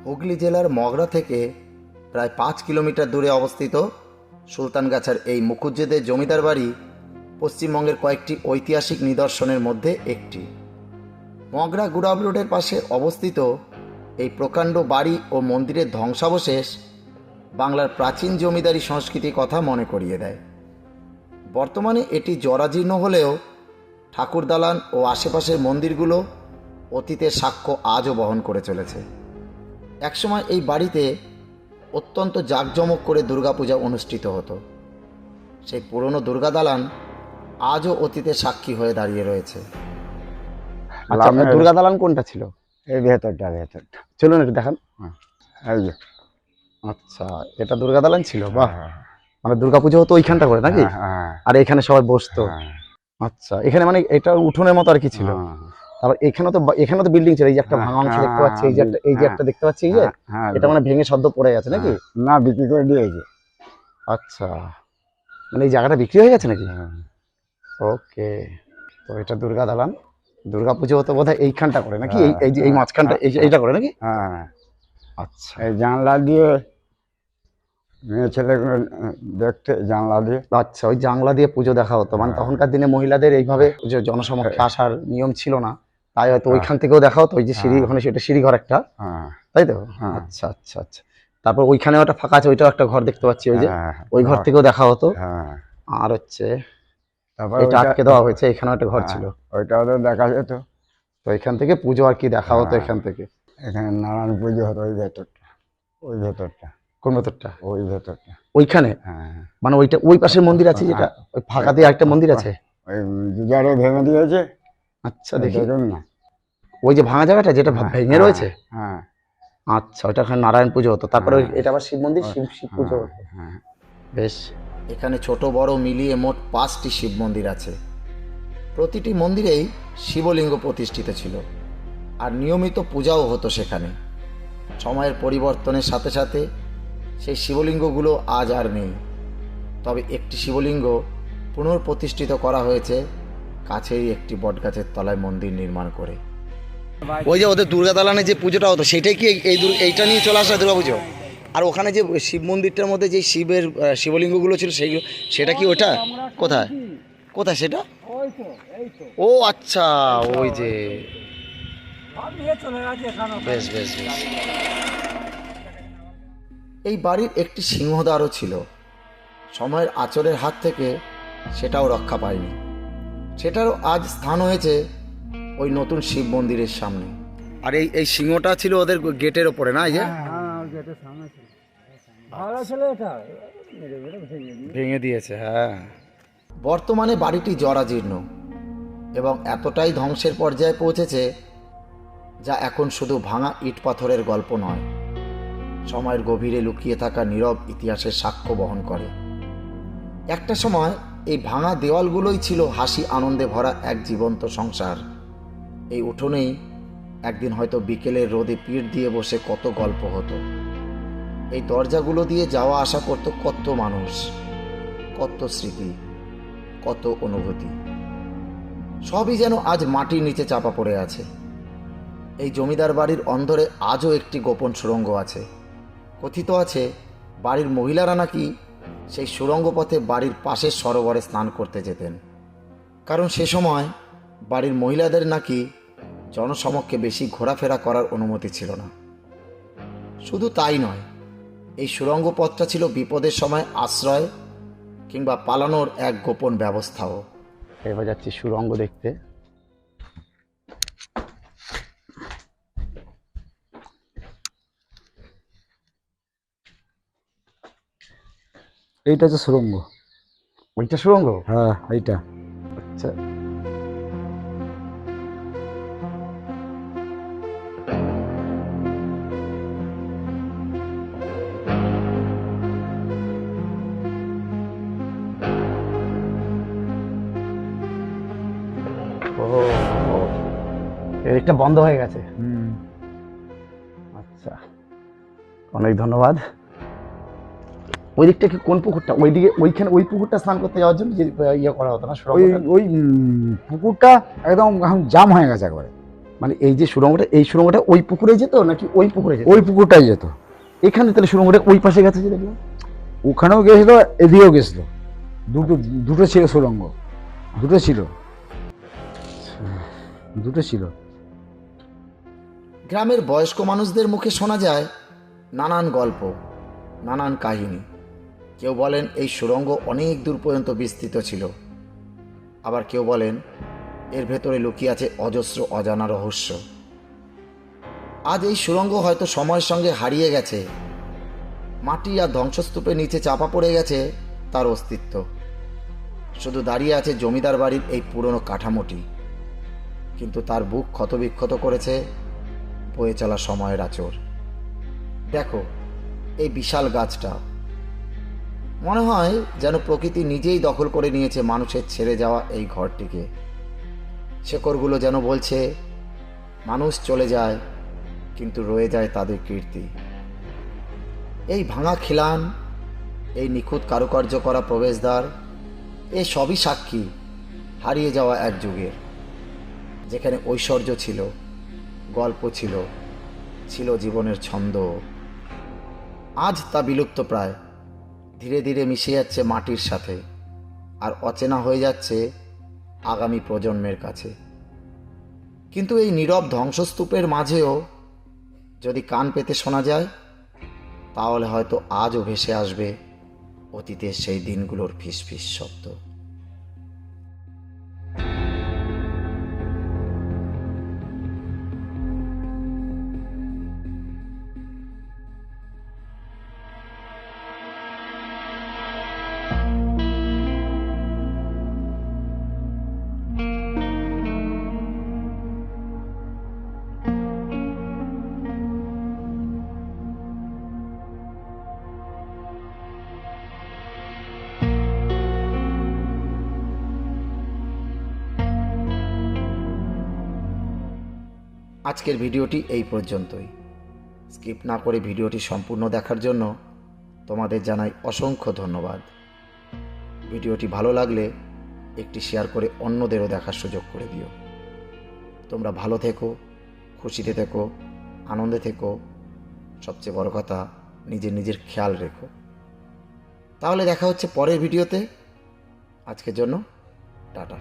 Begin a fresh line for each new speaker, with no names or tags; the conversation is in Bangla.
হুগলি জেলার মগরা থেকে প্রায় 5 কিলোমিটার দূরে অবস্থিত সুলতানগাছার এই মুখুজ্জেদের জমিদার বাড়ি পশ্চিমবঙ্গের কয়েকটি ঐতিহাসিক নিদর্শনের মধ্যে একটি। মগরা গুড়াব রোডের পাশে অবস্থিত এই প্রকাণ্ড বাড়ি ও মন্দিরের ধ্বংসাবশেষ বাংলার প্রাচীন জমিদারি সংস্কৃতির কথা মনে করিয়ে দেয়। বর্তমানে এটি জরাজীর্ণ হলেও ঠাকুর দালান ও আশেপাশের মন্দিরগুলো অতীতের সাক্ষ্য আজও বহন করে চলেছে। একসময় এই বাড়িতে অত্যন্ত জাঁকজমক করে দুর্গাপূজা অনুষ্ঠিত হতো। সেই পুরনো দুর্গা দালান আজও অতীতের সাক্ষী হয়ে দাঁড়িয়ে রয়েছে।
আচ্ছা, দুর্গা দালান কোনটা ছিল?
এই ভেতরটা
চলুন একটু দেখান।
এই যে
আচ্ছা, এটা দুর্গা দালান ছিল। বাহ,
হ্যাঁ,
মানে দুর্গাপুজো হতো ওইখানটা করে নাকি?
হ্যাঁ,
আর এখানে সবাই বসতো।
হ্যাঁ,
আচ্ছা, এখানে মানে এটা উঠোনের মতো আর কি ছিল।
হ্যাঁ,
তারপর এখানে তো বিল্ডিং ছিল। এই যে একটা
হ্যাঁ,
ভাঙা অংশ দেখতে
হ্যাঁ,
পাচ্ছি, এই যে একটা
হ্যাঁ,
একটা দেখতে পাচ্ছি, এই যে
হ্যাঁ,
এটা মানে ভেঙে সদ্য পড়ে গেছে নাকি?
না, বিক্রি করে দিয়েছে।
আচ্ছা, মানে এই জায়গাটা বিক্রি হয়ে গেছে নাকি?
হ্যাঁ,
ওকে, তো এটা দুর্গা দালান। দুর্গাপুজো হতো বোধহয় এইখানটা করে নাকি? এই যে এই
হ্যাঁ,
মাঝখানটা এইটা করে নাকি?
হ্যাঁ,
আচ্ছা
এই জানলা দিয়ে মেয়ে ছেলেগুলো দেখতে, জানলা দিয়ে।
আচ্ছা, ওই জানলা দিয়ে পুজো দেখা হতো। মানে তখনকার দিনে মহিলাদের এইভাবে যে জনসমক্ষে আসার নিয়ম ছিল না, তাই হয়তো ওইখান থেকেও দেখা হতো। ওই যে সিঁড়ি, ওখানে সেটা সিঁড়ি ঘর একটা,
হ্যাঁ,
তাই তো?
হ্যাঁ।
আচ্ছা আচ্ছা আচ্ছা। তারপর ওইখানেও একটা ফাঁকা আছে, ওইটাও একটা ঘর দেখতে পাচ্ছি, ওই যে
হ্যাঁ,
ওই ঘর থেকেও দেখা হতো।
হ্যাঁ,
আর হচ্ছে
তারপর
এটা আটকে দেওয়া হয়েছে, এখানেও একটা ঘর ছিল।
ওইটাও তো দেখা যেত।
তো এখান থেকে পুজো আর কি দেখা হতো এখান থেকে।
এখানে নারায়ণ পুজো হতো ওই ভেতরটা, ওই ভেতরটা,
কোন ভেতরটা?
ওই ভেতরটা।
ওইখানে
হ্যাঁ,
মানে ওইটা ওই পাশের মন্দির আছে যেটা, ওই ফাঁকা দিয়ে আরেকটা মন্দির আছে।
ওই দুজারে ভেঙে দিয়েছে।
আচ্ছা, দেখি
দেখুন না।
ওই যে ভাঙা জায়গাটা যেটা ভেঙে রয়েছে।
হ্যাঁ,
আচ্ছা, ওইটা ওখানে নারায়ণ পুজো হতো। তারপরে
হ্যাঁ।
এটা আবার শিব মন্দির, শিব পুজো হতো।
হ্যাঁ,
বেশ।
এখানে ছোট বড় মিলিয়ে মোট 5টি শিব মন্দির আছে। প্রতিটি মন্দিরেই শিবলিঙ্গ প্রতিষ্ঠিত ছিল আর নিয়মিত পূজাও হতো সেখানে। সময়ের পরিবর্তনের সাথে সাথে সেই শিবলিঙ্গগুলো আজ আর নেই। তবে একটি শিবলিঙ্গ পুনঃপ্রতিষ্ঠিত করা হয়েছে কাছেই একটি বটগাছের তলায় মন্দির নির্মাণ করে। ওই যে ওদের দুর্গা দালানে যে পুজোটা হতো সেটাই কি এইটা নিয়ে চলে আসা দুর্গা পুজো? আর ওখানে যে শিব মন্দিরটার মধ্যে যে শিবলিঙ্গগুলো ছিল সেটা কি ওটা? কোথায় কোথায় সেটা? ও আচ্ছা, ওই যে বেশ বেশ বেশ। এই বাড়ির একটি সিংহদ্বারও ছিল। সময়ের আঁচড়ের হাত থেকে সেটাও রক্ষা পায়নি। সেটারও আজ স্থান হয়েছে ওই নতুন শিব মন্দিরের সামনে। আর এই সিংহটা ছিল ওদের গেটের ওপরে, না? এই যে ভেঙে দিয়েছে। হ্যাঁ, বর্তমানে বাড়িটি জরাজীর্ণ এবং এতটাই ধ্বংসের পর্যায়ে পৌঁছেছে যা এখন শুধু ভাঙা ইট পাথরের গল্প নয়, সময়ের গভীরে লুকিয়ে থাকা নীরব ইতিহাসের সাক্ষ্য বহন করে। একটা সময় এই ভাঙা দেওয়ালগুলোই ছিল হাসি আনন্দে ভরা এক জীবন্ত সংসার। এই উঠোনেই একদিন হয়তো বিকেলের রোদে পিঠ দিয়ে বসে কত গল্প হতো। এই দরজাগুলো দিয়ে যাওয়া আসা করতো কত মানুষ, কত স্মৃতি, কত অনুভূতি। সবই যেন আজ মাটির নিচে চাপা পড়ে আছে। এই জমিদার বাড়ির অন্দরে আজও একটি গোপন সুড়ঙ্গ আছে। কথিত আছে বাড়ির মহিলারা নাকি সেই সুড়ঙ্গ পথে বাড়ির পাশের সরোবরে স্নান করতে যেতেন, কারণ সে সময় বাড়ির মহিলাদের নাকি জনসমক্ষে বেশি ঘোরাফেরা করার অনুমতি ছিল না। শুধু তাই নয়, এই সুড়ঙ্গ পথটা ছিল বিপদের সময় আশ্রয় কিংবা পালানোর এক গোপন ব্যবস্থাও।
এবার যাচ্ছি সুড়ঙ্গ দেখতে।
এইটা হচ্ছে সুরঙ্গ।
ওইটা সুড়ঙ্গ?
হ্যাঁ, এইটা।
আচ্ছা, ও এটা বন্ধ হয়ে গেছে। আচ্ছা, অনেক ধন্যবাদ। ওই দিকটা কি কোন পুকুরটা? ওইদিকে ওইখানে ওই পুকুরটা স্নান করতে যাওয়ার জন্য যে ইয়ে করা হতো না
ওই
সুড়ঙ্গটা?
ওই পুকুরটা একদম এখন জাম হয়ে গেছে একবারে।
মানে এই যে সুড়ঙ্গটা এই পুকুরে যেত নাকি ওই পুকুরে যেত?
ওই পুকুরটাই যেত।
এখানে তাহলে সুড়ঙ্গটা ওই পাশে গেছে যে দেখলাম।
ওখানেও গেছিল, এদিকেও গেছিল, দুটো ছিল সুড়ঙ্গ, দুটো ছিল।
গ্রামের বয়স্ক মানুষদের মুখে শোনা যায় নানান গল্প, নানান কাহিনী। কেউ বলেন এই সুড়ঙ্গ অনেক দূর পর্যন্ত বিস্তৃত ছিল, আবার কেউ বলেন এর ভেতরে লুকিয়ে আছে অজস্র অজানা রহস্য। আজ এই সুড়ঙ্গ হয়তো সময়ের সঙ্গে হারিয়ে গেছে, মাটি আর ধ্বংসস্তূপের নিচে চাপা পড়ে গেছে তার অস্তিত্ব। শুধু দাঁড়িয়ে আছে জমিদার বাড়ির এই পুরনো কাঠামোটি, কিন্তু তার বুক ক্ষতবিক্ষত করেছে বয়ে চলা সময়ের আঁচড়। দেখো এই বিশাল গাছটা, মনে হয় যেন প্রকৃতি নিজেই দখল করে নিয়েছে মানুষের ছেড়ে যাওয়া এই ঘরটিকে। শেকড়গুলো যেন বলছে মানুষ চলে যায় কিন্তু রয়ে যায় তাদের কীর্তি। এই ভাঙা খিলান, এই নিখুঁত কারুকার্য করা প্রবেশদ্বার, এই সবই সাক্ষী হারিয়ে যাওয়া এক যুগের, যেখানে ঐশ্বর্য ছিল, গল্প ছিল, ছিল জীবনের ছন্দ। আজ তা বিলুপ্ত প্রায়, ধীরে ধীরে মিশে যাচ্ছে মাটির সাথে, আর অচেনা হয়ে যাচ্ছে আগামী প্রজন্মের কাছে। কিন্তু এই নীরব ধ্বংসস্তূপের মাঝেও যদি কান পেতে শোনা যায়, তাহলে হয়তো আজও ভেসে আসবে অতীতের সেই দিনগুলোর ফিসফিস শব্দ। আজকের ভিডিওটি এই পর্যন্তই। স্কিপ না করে ভিডিওটি সম্পূর্ণ দেখার জন্য তোমাদের জানাই অসংখ্য ধন্যবাদ। ভিডিওটি ভালো লাগলে একটি শেয়ার করে অন্যদেরও দেখার সুযোগ করে দিও। তোমরা ভালো থেকো, খুশিতে থেকো, আনন্দে থেকো, সবচেয়ে বড় কথা নিজের খেয়াল রেখো। তাহলে দেখা হচ্ছে পরের ভিডিওতে। আজকের জন্য টাটা।